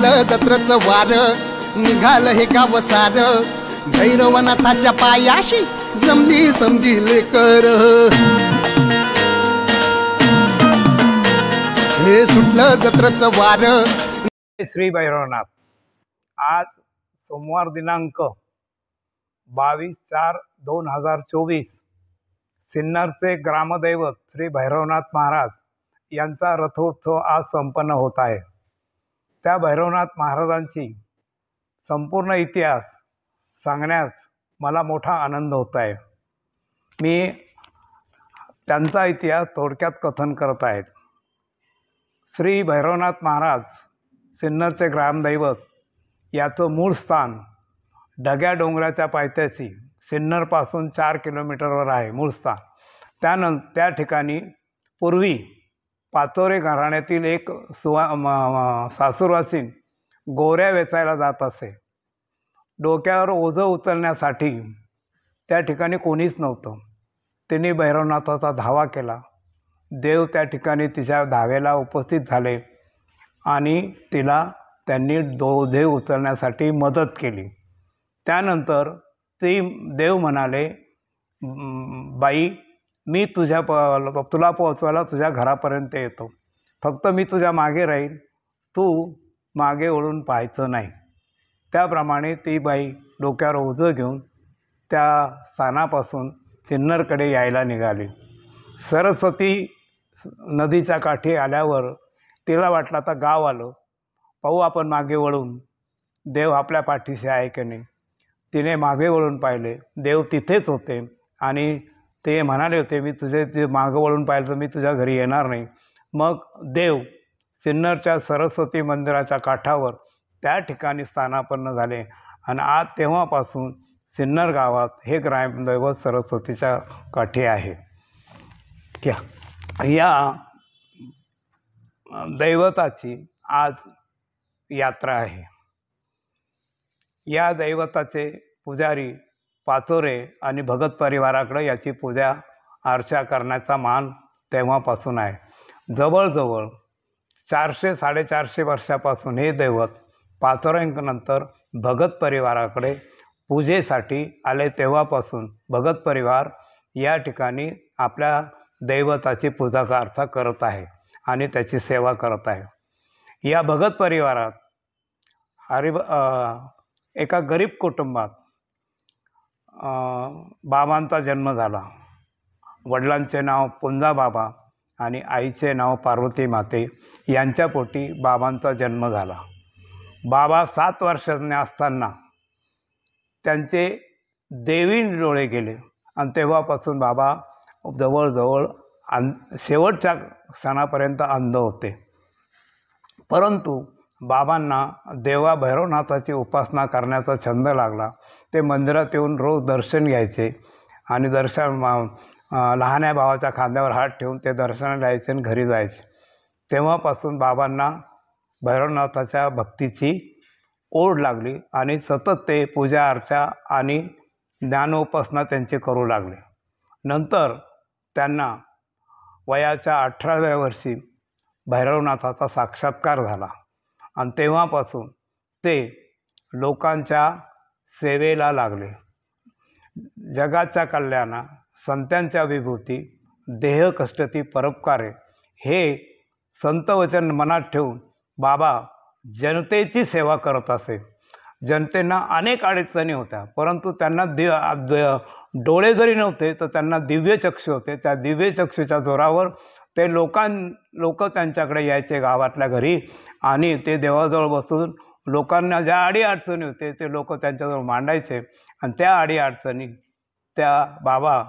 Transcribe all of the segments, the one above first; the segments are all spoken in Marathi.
सुटलं जत्रचं वार, निघालं हे गाव सार, भैरवनाथाच्या पायाशी जमली समजी लेकर. हे सुटलं जत्रचं वार. श्री भैरवनाथ आज सोमवार दिनांक 22/4/2024 सिन्नरचे ग्रामदैवत श्री भैरवनाथ महाराज यांचा रथोत्सव आज संपन्न होत आहे. त्या भैरवनाथ महाराजांची संपूर्ण इतिहास सांगण्यास मला मोठा आनंद होत आहे. मी त्यांचा इतिहास थोडक्यात कथन करत आहे. श्री भैरवनाथ महाराज सिन्नरचे ग्रामदैवत याचं मूळ स्थान ढग्या डोंगराच्या पायथ्याशी सिन्नरपासून 4 किलोमीटरवर आहे मूळ स्थान. त्या ठिकाणी पूर्वी पाचोरे घराण्यातील एक सासूरवासीन गोऱ्या वेचायला जात असे. डोक्यावर ओझं उचलण्यासाठी त्या ठिकाणी कोणीच नव्हतं. तिने भैरवनाथाचा धावा केला. देव त्या ठिकाणी तिच्या धावेला उपस्थित झाले आणि तिला त्यांनी ओझे उचलण्यासाठी मदत केली. त्यानंतर देव म्हणाले, बाई मी तुला पोहोचवायला तुझ्या घरापर्यंत येतो, फक्त मी तुझ्या मागे राहील, तू मागे वळून पाहायचं नाही. त्याप्रमाणे ती बाई डोक्यावर ओझं घेऊन त्या स्थानापासून सिन्नरकडे यायला निघाली. सरस्वती नदीच्या काठी आल्यावर तिला वाटलं आता गाव आलं, पाहू आपण मागे वळून देव आपल्या पाठीशी आहे की नाही. तिने मागे वळून पाहिले. देव तिथेच होते आणि ते म्हणाले होते, मी जे मागं वळून पाहिलं तर मी तुझ्या घरी येणार नाही. मग देव सिन्नरच्या सरस्वती मंदिराच्या काठावर त्या ठिकाणी स्थानापन्न झाले आणि आज तेव्हापासून सिन्नर गावात हे ग्रामदैवत सरस्वतीच्या काठी आहे. या दैवताची आज यात्रा आहे. या दैवताचे पुजारी पाचोरे आणि भगत परिवाराकडे याची पूजा अर्चा करण्याचा मान तेव्हापासून आहे. जवळजवळ 400-450 वर्षापासून हे दैवत पाचोऱ्यांनंतर भगत परिवाराकडे पूजेसाठी आले. तेव्हापासून भगत परिवार या ठिकाणी आपल्या दैवताची पूजा अर्चा करत आहे आणि त्याची सेवा करत आहे. या भगत परिवारात एका गरीब कुटुंबात बाबांचा जन्म झाला. वडिलांचे नाव पुंजा बाबा आणि आईचे नाव पार्वती माते यांच्या पोटी बाबांचा जन्म झाला. बाबा 7 वर्षांचे असताना त्यांचे देवी डोळे गेले आणि तेव्हापासून बाबा जवळजवळ शेवटच्या क्षणापर्यंत अंध होते. परंतु बाबांना देवा भैरवनाथाची उपासना करण्याचा छंद लागला. ते मंदिरात येऊन रोज दर्शन घ्यायचे आणि लहान्या भावाच्या खांद्यावर हात ठेवून ते दर्शनाला यायचे आणि घरी जायचे. तेव्हापासून बाबांना भैरवनाथाच्या भक्तीची ओढ लागली आणि सतत ते पूजा अर्चा आणि ज्ञानोपासना त्यांचे करू लागले. नंतर त्यांना वयाच्या 18व्या वर्षी भैरवनाथाचा साक्षात्कार झाला आणि तेव्हापासून ते लोकांच्या सेवेला लागले. जगाच्या कल्याणा, संतांच्या विभूती, देह कष्टती परोपकारे हे संतवचन मनात ठेवून बाबा जनतेची सेवा करत असे. जनतेंना अनेक अडचणी होत्या, परंतु त्यांना डोळे जरी नव्हते तर त्यांना दिव्यचक्षु होते. त्या दिव्यचक्षुच्या जोरावर ते लोक त्यांच्याकडे यायचे गावातल्या घरी आणि ते देवाजवळ बसून लोकांना ज्या अडीअडचणी होते ते लोक त्यांच्याजवळ मांडायचे आणि त्या अडीअडचणी त्या बाबा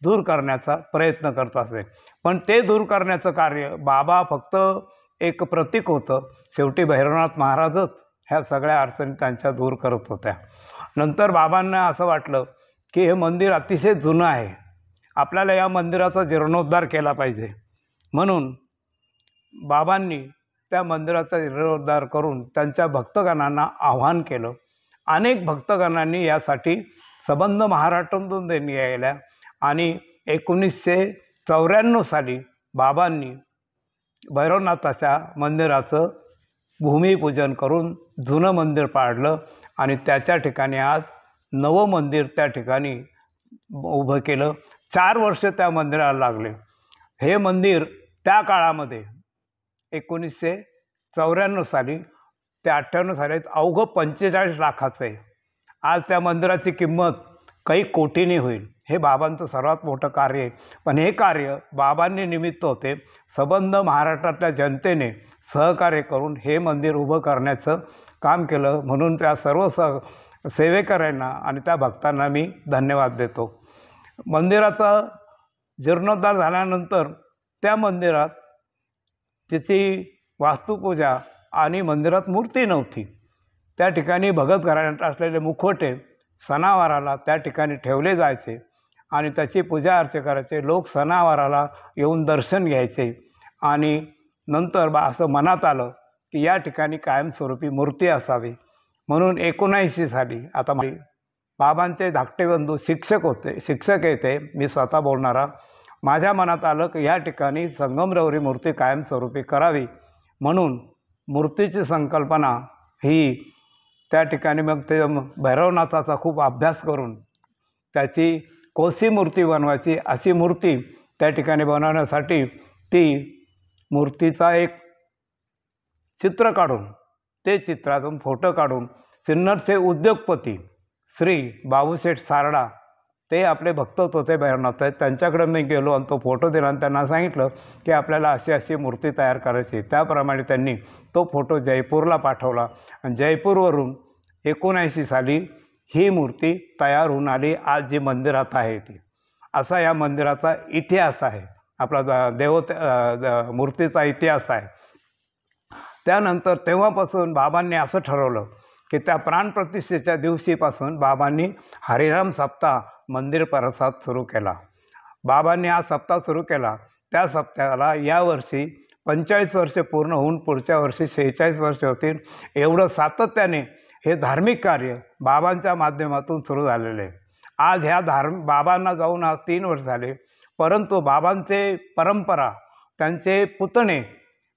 दूर करण्याचा प्रयत्न करत असे. पण ते दूर करण्याचं कार्य बाबा फक्त एक प्रतीक होतं. शेवटी भैरवनाथ महाराजच ह्या सगळ्या अडचणी त्यांच्या दूर करत होत्या. नंतर बाबांना असं वाटलं की हे मंदिर अतिशय जुनं आहे, आपल्याला या मंदिराचा जीर्णोद्धार केला पाहिजे. म्हणून बाबांनी त्या मंदिराचा जीर्णोद्धार करून त्यांच्या भक्तगणांना आव्हान केलं. अनेक भक्तगणांनी यासाठी संबंध महाराष्ट्रातून देणी यायला आणि 1994 साली बाबांनी भैरवनाथाच्या मंदिराचं भूमिपूजन करून जुनं मंदिर पाडलं आणि त्याच्या ठिकाणी आज नवं मंदिर त्या ठिकाणी उभं केलं. 4 वर्ष त्या मंदिराला लागले. हे मंदिर त्या काळामध्ये 1994 साली ते 98 साली अवघं 45 लाखाचं आहे. आज त्या मंदिराची किंमत काही कोटींनी होईल. हे बाबांचं सर्वात मोठं कार्य आहे. पण हे कार्य बाबांनी निमित्त होते. संबंध महाराष्ट्रातल्या जनतेने सहकार्य करून हे मंदिर उभं करण्याचं काम केलं. म्हणून त्या सर्व सेवेकऱ्यांना आणि त्या भक्तांना मी धन्यवाद देतो. मंदिराचा जीर्णोद्धार झाल्यानंतर त्या मंदिरात तिची वास्तुपूजा आणि मंदिरात मूर्ती नव्हती. त्या ठिकाणी भगत घराण्यात असलेले मुखवटे सणावाराला त्या ठिकाणी ठेवले जायचे आणि त्याची पूजा अर्चा करायचे. लोक सणावाराला येऊन दर्शन घ्यायचे आणि नंतर असं मनात आलं की या ठिकाणी कायमस्वरूपी मूर्ती असावी. म्हणून 79 साली आता बाबांचे धाकटे बंधू शिक्षक येते मी स्वतः बोलणारा. माझ्या मनात आलं की या ठिकाणी संगमरवरी मूर्ती कायमस्वरूपी करावी. म्हणून मूर्तीची संकल्पना ही त्या ठिकाणी मग ते भैरवनाथाचा खूप अभ्यास करून त्याची कोसी मूर्ती बनवायची. अशी मूर्ती त्या ठिकाणी बनवण्यासाठी ती मूर्तीचा एक चित्र काढून ते चित्रातून फोटो काढून सिन्नरचे उद्योगपती श्री बाबूशेठ सारडा ते आपले भक्तच होते भैरवनाथ. त्यांच्याकडे मी गेलो आणि तो फोटो दिला आणि त्यांना सांगितलं की आपल्याला अशी अशी मूर्ती तयार करायची. त्याप्रमाणे त्यांनी तो फोटो जयपूरला पाठवला आणि जयपूरवरून 79 साली ही मूर्ती तयार होऊन आली. आज जी मंदिरात आहे ती असा या मंदिराचा इतिहास आहे. आपला मूर्तीचा इतिहास आहे. त्यानंतर तेव्हापासून बाबांनी असं ठरवलं की त्या प्राणप्रतिष्ठेच्या दिवशीपासून बाबांनी हरिनाम सप्ताह मंदिर परिसरात सुरू केला. बाबांनी हा सप्ताह सुरू केला. त्या सप्ताहाला यावर्षी 45 वर्षे पूर्ण होऊन पुढच्या वर्षी 46 वर्षे होतील. एवढं सातत्याने हे धार्मिक कार्य बाबांच्या माध्यमातून सुरू झालेले आहे. आज ह्या बाबांना जाऊन आज 3 वर्ष झाले. परंतु बाबांचे परंपरा त्यांचे पुतणे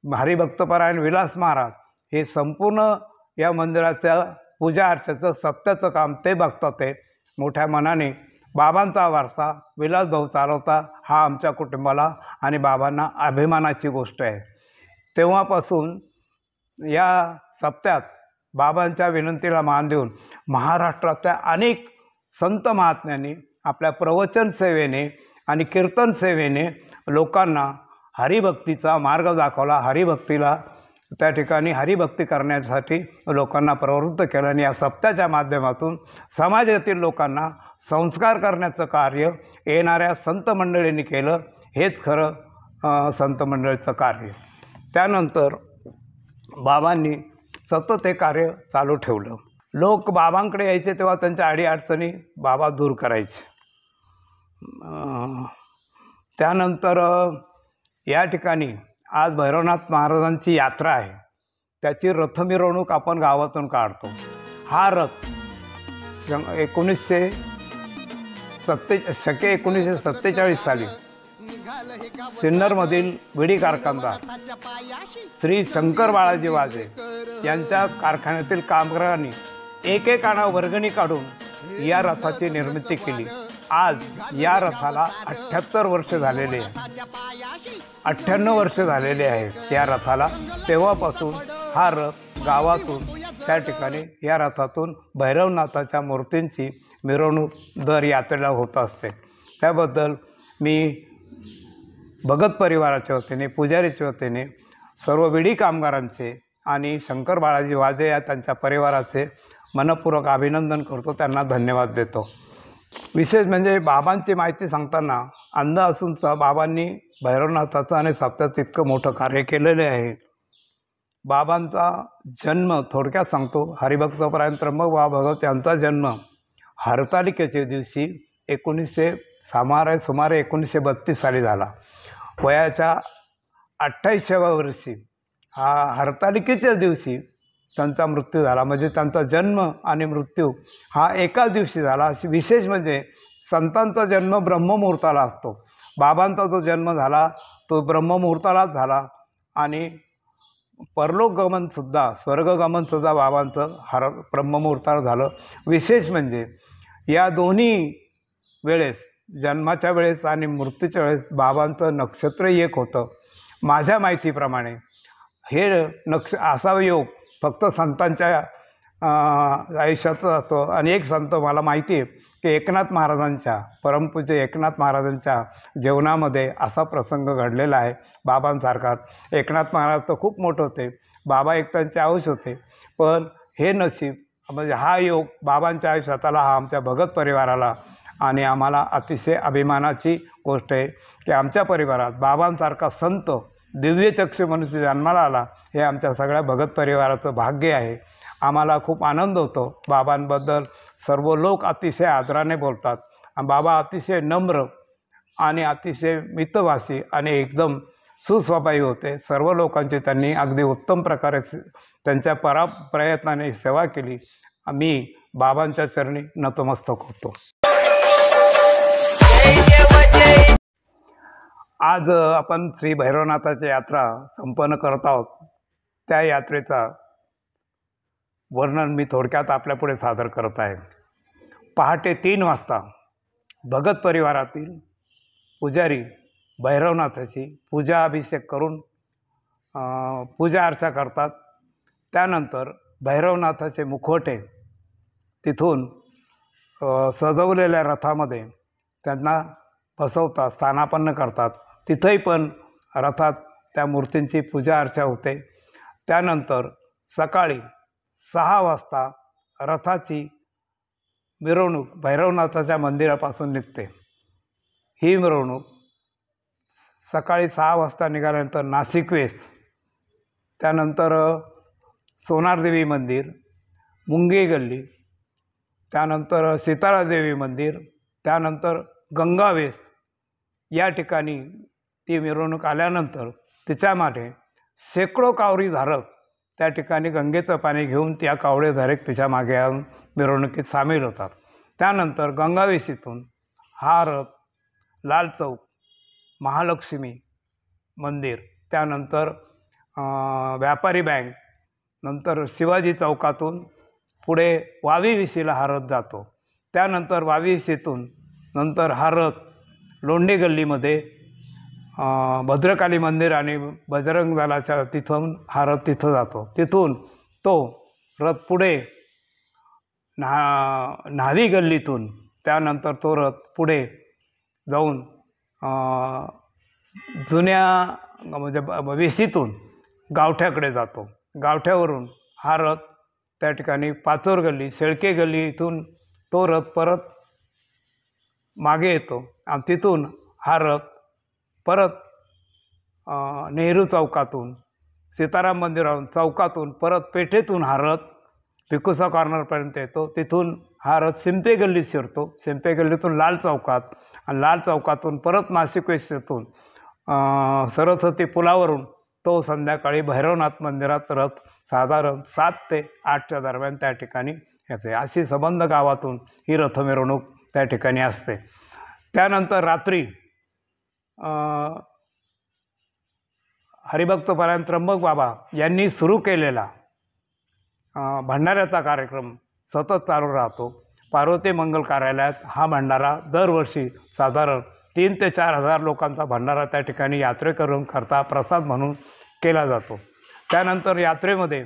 हरिभक्तपरायण विलास महाराज हे संपूर्ण या मंदिराच्या पूजा अर्चेचं सप्त्याचं काम ते बघतात. ते मोठ्या मनाने बाबांचा वारसा विलासभाऊ चालवता हा आमच्या कुटुंबाला आणि बाबांना अभिमानाची गोष्ट आहे. तेव्हापासून या सप्त्यात बाबांच्या विनंतीला मान देऊन महाराष्ट्रातल्या अनेक संत महात्म्यांनी आपल्या प्रवचन सेवेने आणि कीर्तन सेवेने लोकांना हरिभक्तीचा मार्ग दाखवला. हरिभक्तीला त्या ठिकाणी हरिभक्ती करण्यासाठी लोकांना प्रवृत्त केलं आणि या सप्त्याच्या माध्यमातून समाजातील लोकांना संस्कार करण्याचं कार्य येणाऱ्या संत मंडळींनी केलं. हेच खरं संत मंडळीचं कार्य. त्यानंतर बाबांनी सतत हे कार्य चालू ठेवलं. लोक बाबांकडे यायचे तेव्हा त्यांच्या अडीअडचणी बाबा दूर करायचे. त्यानंतर या ठिकाणी आज भैरवनाथ महाराजांची यात्रा आहे. त्याची रथमिरवणूक आपण गावातून काढतो. हा रथ 1947 साली सिन्नरमधील विडी कारखानदार श्री शंकर बाळाजी वाजे यांच्या कारखान्यातील कामगारांनी एकेकानं वर्गणी काढून या रथाची निर्मिती केली. आज या रथाला 78 वर्ष झालेले आहे. 98 वर्ष झालेले आहेत या रथाला. तेव्हापासून हा रथ गावातून त्या ठिकाणी या रथातून भैरवनाथाच्या मूर्तींची मिरवणूक दर यात्रेला होत असते. त्याबद्दल मी भगत परिवाराच्या वतीने पुजारीच्या वतीने सर्व विडी कामगारांचे आणि शंकर बाळाजी वाजे या त्यांच्या परिवाराचे मनपूर्वक अभिनंदन करतो. त्यांना धन्यवाद देतो. विशेष म्हणजे बाबांची माहिती सांगताना अंध असूनचा बाबांनी भैरवनाथाचं आणि सप्त्याचं इतकं मोठं कार्य केलेले आहे. बाबांचा जन्म थोडक्यात सांगतो. हरिभक्तपरायण त्र्यंबक बाबा भगत यांचा जन्म हरतालिकेच्या दिवशी सुमारे 1932 साली झाला. वयाच्या 28व्या वर्षी हरतालिकेच्याच दिवशी त्यांचा मृत्यू झाला. म्हणजे त्यांचा जन्म आणि मृत्यू हा एकाच दिवशी झाला. अशी विशेष म्हणजे संतांचा जन्म ब्रह्ममुहूर्ताला असतो. बाबांचा जो जन्म झाला तो ब्रह्ममुहूर्तालाच झाला आणि परलोकगमनसुद्धा स्वर्गगमनसुद्धा बाबांचं ब्रह्ममुहूर्तावर झालं. विशेष म्हणजे या दोन्ही वेळेस, जन्माच्या वेळेस आणि मृत्यूच्या वेळेस बाबांचं नक्षत्र एक होतं. माझ्या माहितीप्रमाणे हे असा योग फक्त संतांच्या आयुष्यातच असतो. आणि एक संत मला माहिती आहे की एकनाथ महाराजांच्या, परमपूज्य एकनाथ महाराजांच्या जीवनामध्ये असा प्रसंग घडलेला आहे बाबांसारखा. एकनाथ महाराज तर खूप मोठे होते, बाबा एक त्यांचे अंश होते, पण हे नशीब म्हणजे हा योग बाबांच्या आयुष्यात आला, हा आमच्या भगत परिवाराला. आणि आम्हाला अतिशय अभिमानाची गोष्ट आहे की आमच्या परिवारात बाबांसारखा संत दिव्यचक्षु मनुष्य जन्माला आला, हे आमच्या सगळ्या भगत परिवाराचं भाग्य आहे. आम्हाला खूप आनंद होतो. बाबांबद्दल सर्व लोक अतिशय आदराने बोलतात. बाबा अतिशय नम्र आणि अतिशय मितभाषी आणि एकदम सुस्वभावी होते. सर्व लोकांची त्यांनी अगदी उत्तम प्रकारे त्यांच्या प्रयत्नाने सेवा केली. मी बाबांच्या चरणी नतमस्तक होतो. आज आपण श्री भैरवनाथाची यात्रा संपन्न करत आहोत. त्या यात्रेचा वर्णन मी थोडक्यात आपल्यापुढे सादर करत आहे. पहाटे 3 वाजता भगत परिवारातील पुजारी भैरवनाथाची पूजा अभिषेक करून पूजा अर्चा करतात. त्यानंतर भैरवनाथाचे मुखवटे तिथून सजवलेल्या रथामध्ये त्यांना बसवतात, स्थानापन्न करतात. तिथंही पण रथात त्या मूर्तींची पूजा अर्चा होते. त्यानंतर सकाळी 6 वाजता रथाची मिरवणूक भैरवनाथाच्या मंदिरापासून निघते. ही मिरवणूक सकाळी 6 वाजता निघाल्यानंतर नाशिक वेस, त्यानंतर सोनारदेवी मंदिर, मुंगे गल्ली, त्यानंतर सीतारादेवी मंदिर, त्यानंतर गंगावेस या ठिकाणी ती मिरवणूक आल्यानंतर तिच्यामागे शेकडो कावडीधारक त्या ठिकाणी गंगेचं पाणी घेऊन त्या कावडेधारक तिच्या मागे येऊन मिरवणुकीत सामील होतात. त्यानंतर गंगावेशीतून हा रथ लाल चौक, महालक्ष्मी मंदिर, त्यानंतर व्यापारी बँक, नंतर शिवाजी चौकातून पुढे वावी विशीला हा रथ जातो. त्यानंतर वावी विशीतून नंतर हा रथ लोंढे गल्लीमध्ये भद्रकाली मंदिर आणि बजरंग दलाच्या तिथून हा रथ तिथं जातो. तिथून तो रथ पुढे न्हावी गल्लीतून त्यानंतर तो रथ पुढे जाऊन जुन्या म्हणजे वेशीतून गावठ्याकडे जातो. गावठ्यावरून हा रथ त्या ठिकाणी पाचोर गल्ली, शेळके गल्ली इथून तो रथ परत मागे येतो. आणि तिथून हा रथ परत नेहरू चौकातून, सीताराम मंदिरावरून चौकातून परत पेठेतून हा रथ भिकुसा कॉर्नरपर्यंत येतो. तिथून हा रथ शिंपे गल्लीत शिरतो. शिंपे गल्लीतून लाल चौकात, आणि लाल चौकातून परत नाशिक वेशीतून सरस्वती पुलावरून तो संध्याकाळी भैरवनाथ मंदिरात रथ साधारण 7 ते 8च्या दरम्यान त्या ठिकाणी येते. अशी संबंध गावातून ही रथ मिरवणूक त्या ठिकाणी असते. त्यानंतर रात्री हरिभक्तपरायण त्र्यंबक बाबा यांनी सुरू केलेला भंडाऱ्याचा कार्यक्रम सतत चालू राहतो. पार्वती मंगल कार्यालयात हा भंडारा दरवर्षी साधारण 3 ते 4 हजार लोकांचा भंडारा त्या ठिकाणी यात्रेकरून करता प्रसाद म्हणून केला जातो. त्यानंतर यात्रेमध्ये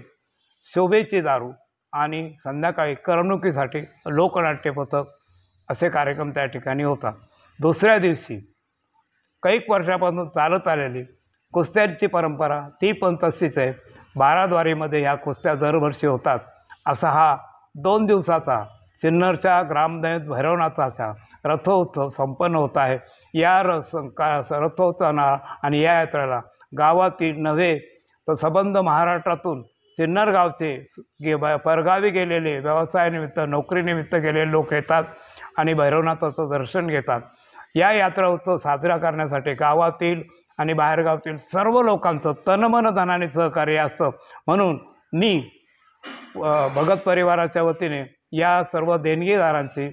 शोभेची दारू आणि संध्याकाळी करमणुकीसाठी लोकनाट्य पथक असे कार्यक्रम त्या ठिकाणी होतात. दुसऱ्या दिवशी कैक वर्षापासून चालत आलेली कुस्त्यांची परंपरा ती पण तशीच आहे. 12द्वारीमध्ये ह्या कुस्त्या दरवर्षी होतात. असा हा 2 दिवसाचा सिन्नरच्या ग्रामदैवत भैरवनाथाचा रथोत्सव संपन्न होत आहे. या रथोत्सवाला आणि या यात्रेला गावातील नव्हे तर संबंध महाराष्ट्रातून सिन्नर गावचे परगावी गेलेले, व्यवसायानिमित्त नोकरीनिमित्त गेलेले लोक येतात आणि भैरवनाथाचं दर्शन घेतात. या यात्रा उत्सव साजरा करण्यासाठी गावातील आणि बाहेरगावातील सर्व लोकांचं तनमन धनाने सहकार्य असतं. म्हणून मी भगत परिवाराच्या वतीने या सर्व देणगीदारांची,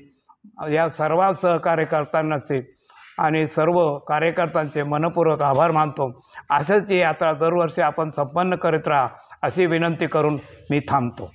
या सर्व सहकार्य करतानाचे आणि सर्व कार्यकर्त्यांचे मनपूर्वक आभार मानतो. असंच ही यात्रा दरवर्षी आपण संपन्न करीत राहा अशी विनंती करून मी थांबतो.